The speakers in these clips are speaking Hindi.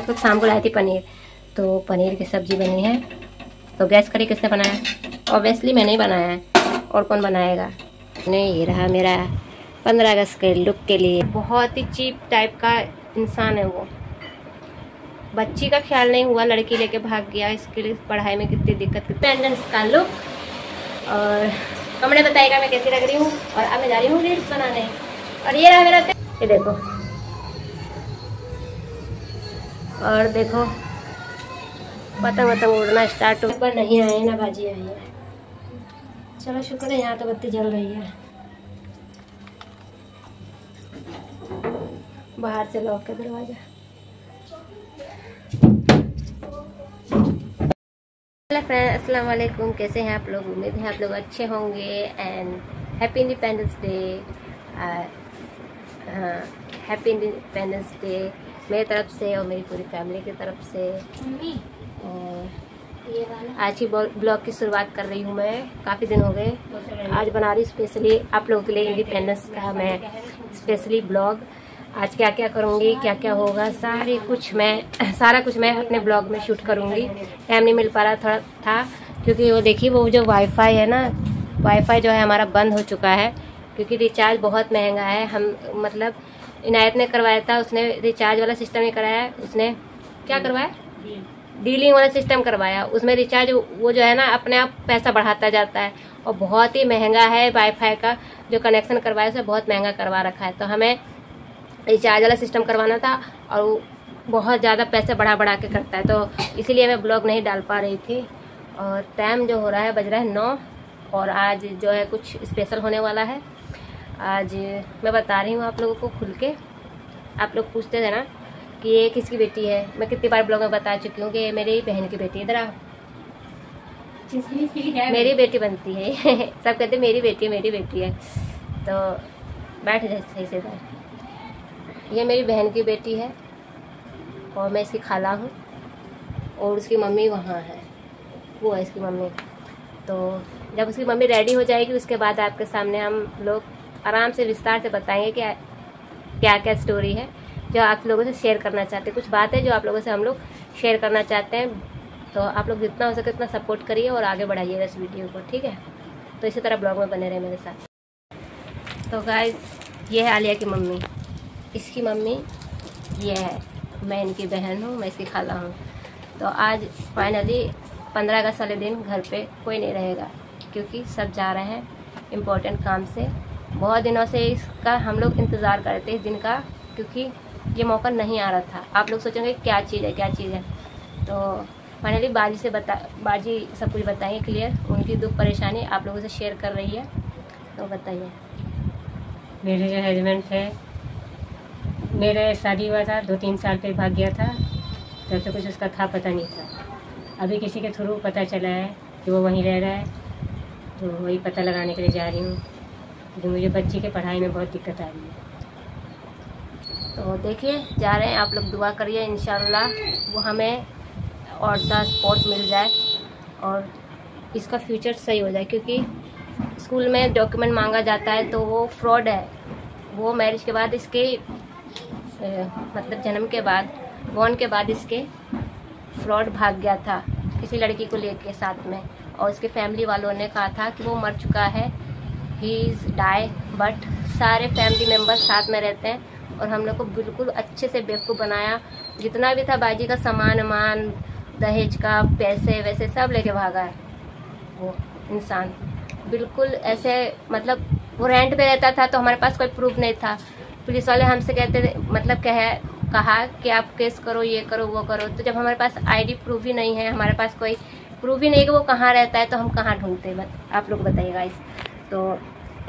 मतलब शाम को लाई थी पनीर, तो पनीर की सब्जी बनी है। तो गैस करी किसने बनाया? ऑब्वियसली मैंने ही बनाया है, और कौन बनाएगा। नहीं, ये रहा मेरा 15 अगस्त के लुक के लिए। बहुत ही चीप टाइप का इंसान है वो। बच्ची का ख्याल नहीं हुआ, लड़की लेके भाग गया। इसके लिए पढ़ाई में कितनी दिक्कत। पेंडेंस का लुक, और कमरे बताएगा मैं कैसी लग रही हूँ। और अब मैं जा रही हूँ रील्स बनाने। और ये रहा मेरा, ये देखो, और देखो पतंग वतंग उड़ना स्टार्ट पर नहीं आए ना बाजी आई है। चलो शुक्र है यहाँ तो बत्ती जल रही है। बाहर से लॉक का दरवाजा। हेलो फ्रेंड, अस्सलाम वालेकुम। कैसे हैं आप लोग? उम्मीद है आप लोग अच्छे होंगे। And happy independence day. Happy independence day मेरी तरफ से और मेरी पूरी फैमिली की तरफ से। आज ही ब्लॉग की शुरुआत कर रही हूँ मैं। काफ़ी दिन हो गए, आज बना रही स्पेशली आप लोगों के लिए इंडिपेंडेंस का मैं स्पेशली ब्लॉग। आज क्या क्या करूँगी, क्या क्या होगा, सारा कुछ मैं अपने ब्लॉग में शूट करूँगी। टाइम नहीं मिल पा रहा था क्योंकि वो देखिए, वो जो वाईफाई है ना, वाईफाई जो है हमारा बंद हो चुका है क्योंकि रिचार्ज बहुत महंगा है। हम मतलब इनायत ने करवाया था, उसने रिचार्ज वाला सिस्टम नहीं कराया। उसने क्या करवाया? डीलिंग वाला सिस्टम करवाया। उसमें रिचार्ज वो जो है ना अपने आप पैसा बढ़ाता जाता है और बहुत ही महंगा है। वाईफाई का जो कनेक्शन करवाया उसे बहुत महंगा करवा रखा है। तो हमें रिचार्ज वाला सिस्टम करवाना था और बहुत ज़्यादा पैसे बढ़ा के करता है, तो इसीलिए मैं ब्लॉग नहीं डाल पा रही थी। और टाइम जो हो रहा है बज रहा है 9, और आज जो है कुछ स्पेशल होने वाला है। आज मैं बता रही हूँ आप लोगों को खुल के। आप लोग पूछते थे ना कि ये किसकी बेटी है। मैं कितनी बार ब्लॉग में बता चुकी हूँ कि ये मेरी बहन की बेटी है। इधर आओ, मेरी बेटी बनती है। सब कहते मेरी बेटी है। तो बैठ जाए सही से इधर। ये मेरी बहन की बेटी है और मैं इसकी खाला हूँ, और उसकी मम्मी वहाँ है, वो है इसकी मम्मी। तो जब उसकी मम्मी रेडी हो जाएगी उसके बाद आपके सामने हम लोग आराम से विस्तार से बताएंगे कि क्या क्या स्टोरी है जो आप लोगों से शेयर करना चाहते हैं। कुछ बात है जो आप लोगों से हम लोग शेयर करना चाहते हैं। तो आप लोग जितना हो सके उतना सपोर्ट करिए और आगे बढ़ाइएगा इस वीडियो को, ठीक है? तो इसी तरह ब्लॉग में बने रहे मेरे साथ। तो गाइस, ये है आलिया की मम्मी, इसकी मम्मी ये है, मैं इनकी बहन हूँ, मैं इसकी खाला हूँ। तो आज फाइनली 15 अगस्त वाले दिन घर पे कोई नहीं रहेगा क्योंकि सब जा रहे हैं इम्पोर्टेंट काम से। बहुत दिनों से इसका हम लोग इंतज़ार करते इस दिन का, क्योंकि ये मौका नहीं आ रहा था। आप लोग सोचेंगे क्या चीज़ है। तो फाइनली बाजी सब कुछ बताएंगे क्लियर। उनकी दुख परेशानी आप लोगों से शेयर कर रही है। तो बताइए। मेरे जो हस्बैंड थे, मेरे शादी हुआ था 2-3 साल पे भाग गया था, तब से कुछ उसका था पता नहीं था। अभी किसी के थ्रू पता चला है कि वो वहीं रह रहा है, तो वही पता लगाने के लिए जा रही हूँ क्योंकि मुझे बच्ची के पढ़ाई में बहुत दिक्कत आ रही है। तो देखिए, जा रहे हैं, आप लोग दुआ करिए इंशाल्लाह वो हमें और द स्पॉट मिल जाए और इसका फ्यूचर सही हो जाए। क्योंकि स्कूल में डॉक्यूमेंट मांगा जाता है तो वो फ्रॉड है। वो मैरिज के बाद इसके मतलब जन्म के बाद, बॉर्न के बाद इसके फ्रॉड भाग गया था किसी लड़की को लेके साथ में, और उसके फैमिली वालों ने कहा था कि वो मर चुका है, ही इज़ डाई। बट सारे फैमिली मेम्बर्स साथ में रहते हैं और हम लोग को बिल्कुल अच्छे से बेवकूफ़ बनाया। जितना भी था बाजी का सामान, दहेज का पैसे वैसे सब लेके भागा है वो इंसान। बिल्कुल ऐसे, मतलब वो रेंट पे रहता था तो हमारे पास कोई प्रूफ नहीं था। पुलिस वाले हमसे कहते थे, मतलब कहा कि आप केस करो, ये करो, वो करो। तो जब हमारे पास आईडी प्रूफ ही नहीं है, हमारे पास कोई प्रूफ ही नहीं कि वो कहाँ रहता है, तो हम कहाँ ढूंढते? आप लोग बताइएगा इस। तो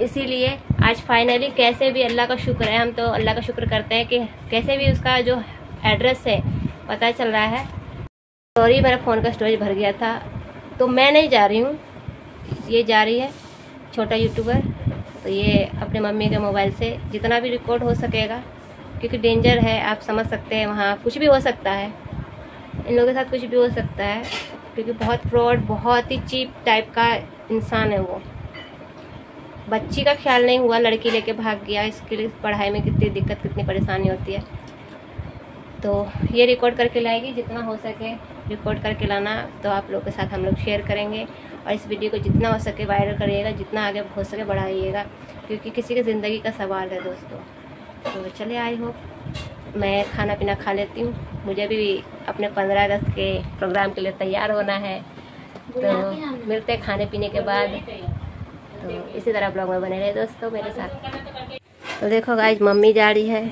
इसीलिए आज फाइनली कैसे भी अल्लाह का शुक्र है, हम तो अल्लाह का शुक्र करते हैं कि कैसे भी उसका जो एड्रेस है पता चल रहा है। सॉरी, मेरा फ़ोन का स्टोरेज भर गया था। तो मैं नहीं जा रही हूँ, ये जा रही है छोटा यूट्यूबर। तो ये अपने मम्मी के मोबाइल से जितना भी रिकॉर्ड हो सकेगा, क्योंकि डेंजर है, आप समझ सकते हैं, वहाँ कुछ भी हो सकता है, इन लोगों के साथ कुछ भी हो सकता है क्योंकि बहुत फ्रॉड, बहुत ही चीप टाइप का इंसान है वो। बच्ची का ख्याल नहीं हुआ, लड़की लेके भाग गया। इसके लिए पढ़ाई में कितनी दिक्कत, कितनी परेशानी होती है। तो ये रिकॉर्ड करके लाएगी, जितना हो सके रिकॉर्ड करके लाना, तो आप लोगों के साथ हम लोग शेयर करेंगे। और इस वीडियो को जितना हो सके वायरल करिएगा, जितना आगे हो सके बढ़ाइएगा, क्योंकि किसी की ज़िंदगी का सवाल है दोस्तों। तो चलिए, आई होप मैं खाना पीना खा लेती हूँ, मुझे भी अपने 15 अगस्त के प्रोग्राम के लिए तैयार होना है। तो मिलते हैं खाने पीने के बाद। तो इसी तरह ब्लॉग में बने रहे दोस्तों मेरे साथ। तो देखो गाइस, मम्मी जा रही है,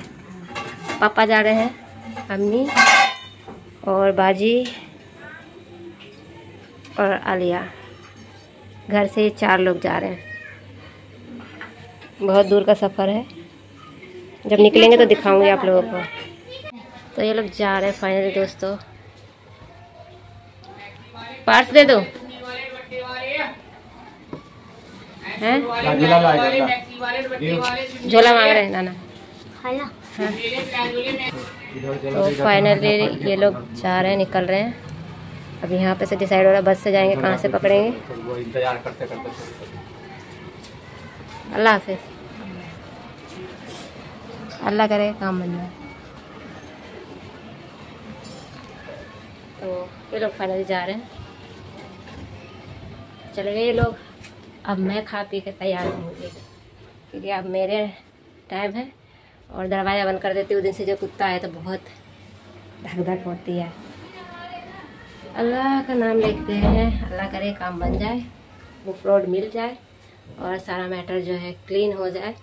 पापा जा रहे हैं, अम्मी और बाजी और आलिया। घर से 4 लोग जा रहे हैं। बहुत दूर का सफ़र है, जब निकलेंगे तो दिखाऊंगी आप लोगों को। तो ये लोग जा रहे हैं फाइनली दोस्तों। पार्स दे दो हैं? झोला मांग रहे हैं नाना। हाँ। तो फाइनली ये लोग जा रहे हैं, निकल रहे हैं। अब यहाँ पे से डिसाइड हो रहा है बस से जाएंगे, कहाँ से पकड़ेंगे। अल्लाह हाफिज़, अल्लाह करे काम बन जाए। तो ये लोग फाइनली जा रहे हैं, चले गए ये लोग। अब मैं खा पी के तैयार होंगी, क्योंकि अब मेरे टाइम है। और दरवाज़ा बंद कर देती हूँ, दिन से जो कुत्ता है तो बहुत धक धक होती है। अल्लाह का नाम लेते हैं, अल्लाह करे काम बन जाए, वो फ्रॉड मिल जाए और सारा मैटर जो है क्लीन हो जाए।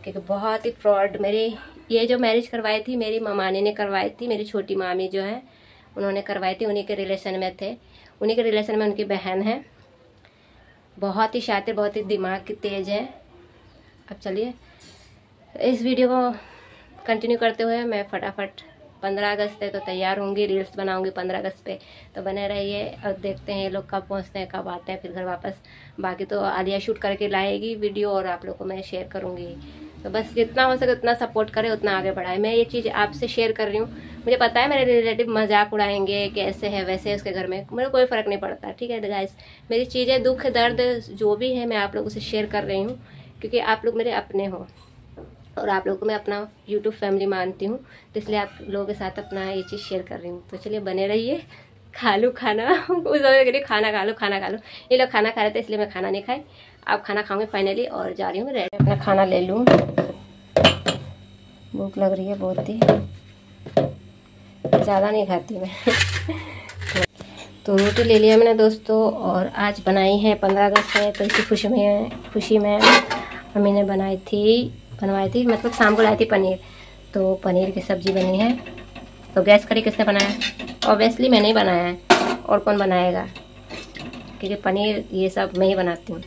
क्योंकि बहुत ही फ्रॉड, मेरी ये जो मैरिज करवाई थी मेरी मामानी ने करवाई थी, मेरी छोटी मामी जो है उन्होंने करवाई थी, उन्हीं के रिलेशन में थे, उन्हीं के रिलेशन में उनकी बहन है। बहुत ही शातिर, बहुत ही दिमाग की तेज़ है। अब चलिए इस वीडियो को कंटिन्यू करते हुए मैं फटाफट 15 अगस्त है तो तैयार होंगी, रील्स बनाऊंगी 15 अगस्त पे। तो बने रहिए और देखते हैं ये लोग कब पहुंचते हैं, कब आते हैं फिर घर वापस। बाकी तो आलिया शूट करके लाएगी वीडियो और आप लोग को मैं शेयर करूंगी। तो बस जितना हो सके उतना सपोर्ट करें, उतना आगे बढ़ाए। मैं ये चीज़ आपसे शेयर कर रही हूँ, मुझे पता है मेरे रिलेटिव मजाक उड़ाएंगे कि ऐसे है वैसे है उसके घर में, मुझे कोई फ़र्क नहीं पड़ता। ठीक है गाइस, मेरी चीज़ें दुख दर्द जो भी है मैं आप लोगों से शेयर कर रही हूँ, क्योंकि आप लोग मेरे अपने हो और आप लोगों को मैं अपना यूट्यूब फैमिली मानती हूँ, तो इसलिए आप लोगों के साथ अपना ये चीज़ शेयर कर रही हूँ। तो चलिए बने रहिए, खा लूँ खाना। उस वजह खाना खा लो, खाना खा लो। ये लोग खाना खा रहे थे इसलिए मैं खाना नहीं खाई, आप खाना खाऊंगी फाइनली और जा रही हूँ रेडी। अपना खाना ले लूँ, भूख लग रही है बहुत ही, ज़्यादा नहीं खाती मैं। तो रोटी ले लिया मैंने दोस्तों, और आज बनाई है 15 अगस्त है तो इसी खुशी में मम्मी ने बनवाई थी, मतलब शाम को लाई थी पनीर। तो पनीर की सब्ज़ी बनी है। तो गैस करिए किसने बनाया? ऑब्वियसली मैंने ही बनाया है, और कौन बनाएगा, क्योंकि पनीर ये सब मैं ही बनाती हूँ।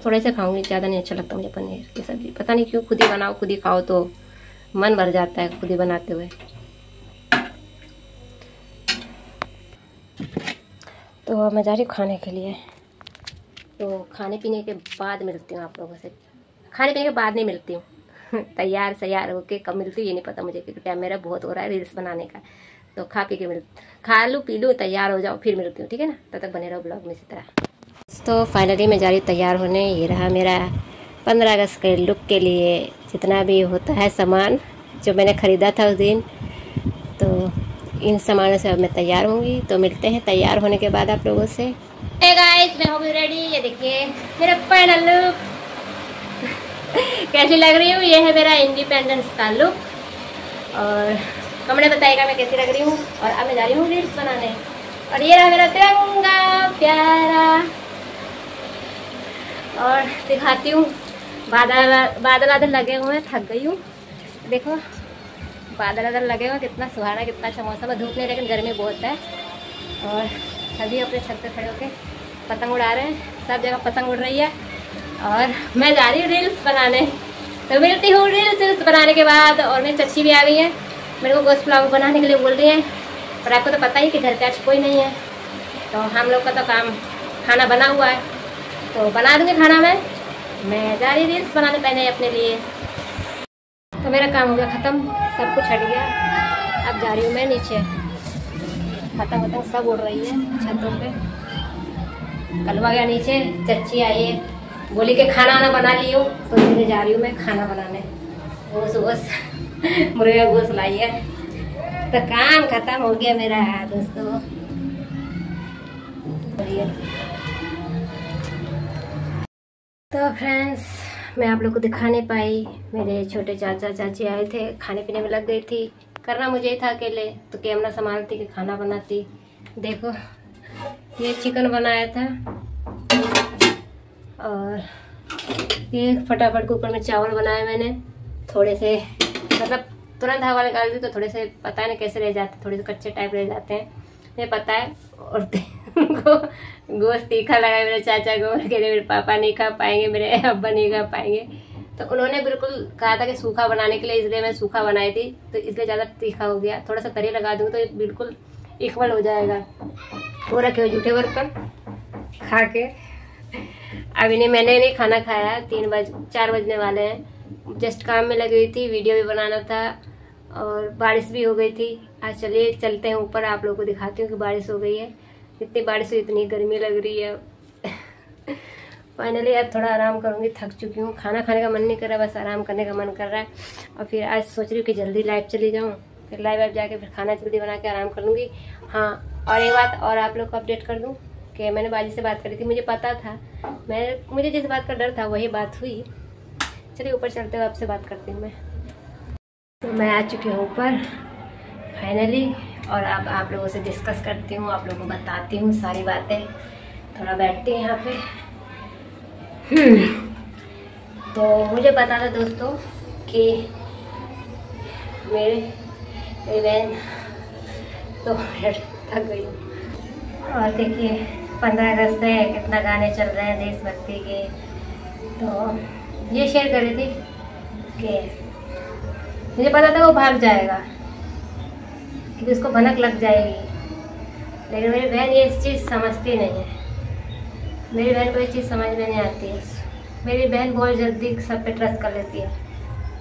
थोड़े से खाऊंगी, ज़्यादा नहीं अच्छा लगता मुझे पनीर की सब्ज़ी, पता नहीं क्यों। खुद ही बनाओ खुद ही खाओ तो मन भर जाता है खुद ही बनाते हुए। तो मैं जा रही हूँ खाने के लिए। तो खाने पीने के बाद मिलती हूँ आप लोगों से। खाने पीने के बाद नहीं मिलती हूँ तैयार होके कब मिलती हूँ ये नहीं पता मुझे, क्योंकि टाइम मेरा बहुत हो रहा है रील्स बनाने का। तो खा लूँ पी लूँ, तैयार हो जाओ, फिर मिलती हूँ, ठीक है ना। तब तक बने रहो ब्लॉग में इसी तरह। तो फाइनली मैं जा रही हूँ तैयार होने। ये रहा मेरा 15 अगस्त के लुक के लिए जितना भी होता है सामान जो मैंने ख़रीदा था उस दिन। तो इन सामानों से अब मैं तैयार होंगी। तो मिलते हैं तैयार होने के बाद आप लोगों से। हे गाइस, मैं हो गई रेडी। ये देखिए मेरा फाइनल लुक कैसी लग रही हूँ। ये है मेरा इंडिपेंडेंस का लुक, और कमेंट में बताइएगा मैं कैसी लग रही हूँ। और अब मैं जा रही हूँ रील्स बनाने। और ये रहा मेरा तिरंगा प्यारा, और दिखाती हूँ। बादल लगे हुए हैं, थक गई हूँ। देखो बादल लगे हुए, कितना सुहाना, कितना अच्छा मौसम है। धूप नहीं लेकिन गर्मी बहुत है। और सभी अपने छत पे खड़े होके पतंग उड़ा रहे हैं, सब जगह पतंग उड़ रही है। और मैं जा रही हूँ रील्स बनाने। तो मिलती हूँ रील्स बनाने के बाद। और मेरी चच्ची भी आ गई है, मेरे को गोश्त पुलाव बनाने के लिए बोल रही हैं। और आपको तो पता ही कि घर पे आज कोई नहीं है, तो हम लोग का तो काम खाना बना हुआ है, तो बना दूँगी खाना। मैं जा रही रील्स बनाने पहले अपने लिए। तो मेरा काम हो गया ख़त्म, सब कुछ हट गया। अब जा रही हूँ मैं नीचे। पतंग सब उड़ रही है छतों पे। कलवा गया नीचे, चच्ची आई है, बोली कि खाना वाना बना ली हो, तो इसलिए जा रही हूँ मैं खाना बनाने। गोश्त मुर्गे का गोश्त लाई है। तो काम खत्म हो गया मेरा दोस्तों। तो फ्रेंड्स, मैं आप लोग को दिखा नहीं पाई। मेरे छोटे चाचा चाची आए थे, खाने पीने में लग गई थी। करना मुझे ही था अकेले, तो कैमरा संभालती कि खाना बनाती। देखो ये चिकन बनाया था और ये फटाफट कुकर में चावल बनाए मैंने। थोड़े से मतलब तुरंत हवा निकाल दी तो थोड़े से पता नहीं कैसे रह जाते, थोड़े से कच्चे टाइप रह जाते हैं, मुझे पता है। और उनको गोश्त तीखा लगा मेरे चाचा को, कह रहे मेरे पापा नहीं खा पाएंगे, मेरे अब्बा नहीं खा पाएंगे। तो उन्होंने बिल्कुल कहा था कि सूखा बनाने के लिए, इसलिए मैं सूखा बनाई थी, तो इसलिए ज़्यादा तीखा हो गया। थोड़ा सा तरी लगा दूँ तो बिल्कुल इक्वल हो जाएगा। वो रखे हुए जूठे बर्तन खा के अभी नहीं, मैंने नहीं खाना खाया। 4 बजने वाले हैं। जस्ट काम में लगी हुई थी, वीडियो भी बनाना था और बारिश भी हो गई थी। आज चलिए चलते हैं ऊपर, आप लोगों को दिखाती हूँ कि बारिश हो गई है। इतनी बारिश हुई, इतनी गर्मी लग रही है। फाइनली आज थोड़ा आराम करूँगी, थक चुकी हूँ। खाना खाने का मन नहीं कर रहा, बस आराम करने का मन कर रहा है। और फिर आज सोच रही हूँ कि जल्दी लाइव चली जाऊँ, फिर लाइव जाके फिर खाना जल्दी बना के आराम कर लूँगी। हाँ, और एक बात और आप लोग को अपडेट कर दूँ कि मैंने बाजी से बात करी थी, मुझे पता था, मुझे जिस बात का डर था वही बात हुई। चलिए ऊपर चलते हुए आपसे बात करती हूँ मैं। तो मैं आ चुकी हूँ ऊपर फाइनली, और अब आप लोगों से डिस्कस करती हूँ, आप लोगों को बताती हूँ सारी बातें। थोड़ा बैठती हैं यहाँ पे। तो मुझे पता था दोस्तों कि मेरी बहन तो थक गई। और देखिए 15 अगस्त है, कितना गाने चल रहे हैं देशभक्ति के। तो ये शेयर कर रही थी कि मुझे पता था वो भाग जाएगा क्योंकि उसको भनक लग जाएगी, लेकिन मेरी बहन ये इस चीज़ समझती नहीं है। मेरी बहन को ये चीज़ समझ में नहीं आती है। मेरी बहन बहुत जल्दी सब पे ट्रस्ट कर लेती है।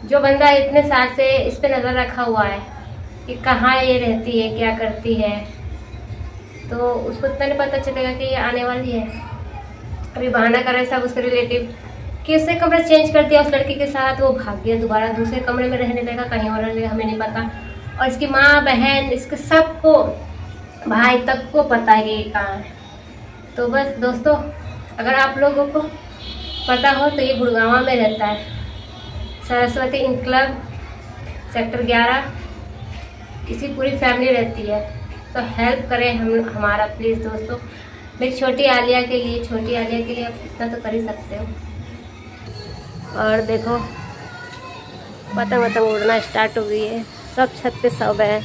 जो बंदा इतने साल से इस पे नज़र रखा हुआ है कि कहाँ ये रहती है, क्या करती है, तो उसको इतना नहीं पता चलेगा कि ये आने वाली है। अभी बहाना कर रहे सब उसके रिलेटिव कि उसने कमरा चेंज कर दिया उस लड़की के साथ, वो भाग गया, दोबारा दूसरे कमरे में रहने लगा, कहीं और रहने लगा, हमें नहीं पता। और इसकी माँ बहन इसके सबको, भाई तक को पता है कि ये कहाँ है। तो बस दोस्तों, अगर आप लोगों को पता हो तो ये गुड़गांव में रहता है, सरस्वती इनक्लब सेक्टर 11। इसकी पूरी फैमिली रहती है। तो हेल्प करें हमारा प्लीज़ दोस्तों। मेरी छोटी आलिया के लिए आप इतना तो कर ही सकते हो। और देखो पतंग उड़ना स्टार्ट हो गई है, सब छत पे सब है,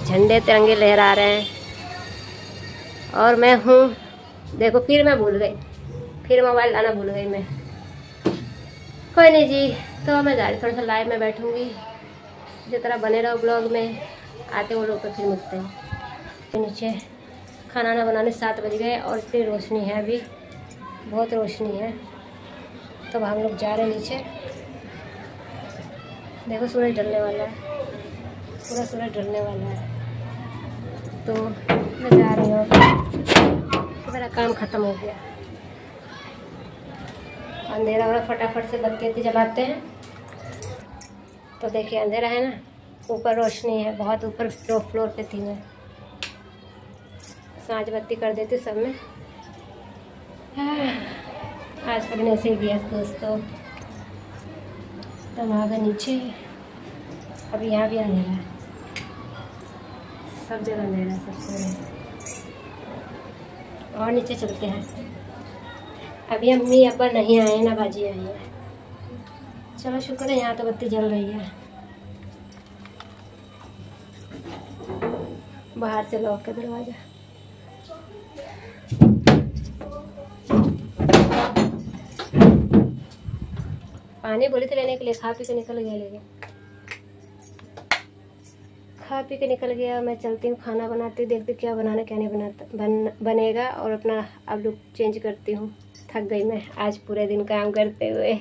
झंडे तिरंगे लहरा रहे हैं। और मैं हूँ, देखो फिर मैं भूल गई, फिर मोबाइल लाना भूल गई मैं। कोई नहीं जी, तो मैं जा रही, थोड़ा सा लाइव में बैठूँगी। इसी तरह बने रहो ब्लॉग में, आते वो लोग तो फिर मिलते हैं। नीचे खाना ना बनाने 7 बज गए और इतनी रोशनी है, अभी बहुत रोशनी है। तो हम लोग जा रहे हैं नीचे। देखो सूरज ढलने वाला है, पूरा सूरज ढलने वाला है। तो मैं जा रही हूँ, मेरा काम ख़त्म हो गया। अंधेरा हो रहा, फटाफट से बत्ती जलाते हैं। तो देखिए अंधेरा है ना, ऊपर रोशनी है, बहुत ऊपर फ्लोर पे थी मैं। सांझ बत्ती कर देती सब में। आज का दिन ऐसे ही गया दोस्तों। तो आ गए नीचे, अभी यहाँ भी अंधेरा है, सब जगह अंधेरा है, सबसे। और नीचे चलते हैं। अभी अम्मी अब्बा नहीं आए ना, बाजी आई है। चलो शुक्र है, यहाँ तो बत्ती जल रही है। बाहर से लॉक का दरवाजा। पानी बोली थी लेने के लिए, खा पी के निकल गया, लेकिन खा पी के निकल गया। मैं चलती हूँ, खाना बनाती हूँ, देखती क्या बनाना क्या नहीं बनेगा, और अपना अब लुक चेंज करती हूँ। थक गई मैं आज पूरे दिन काम करते हुए।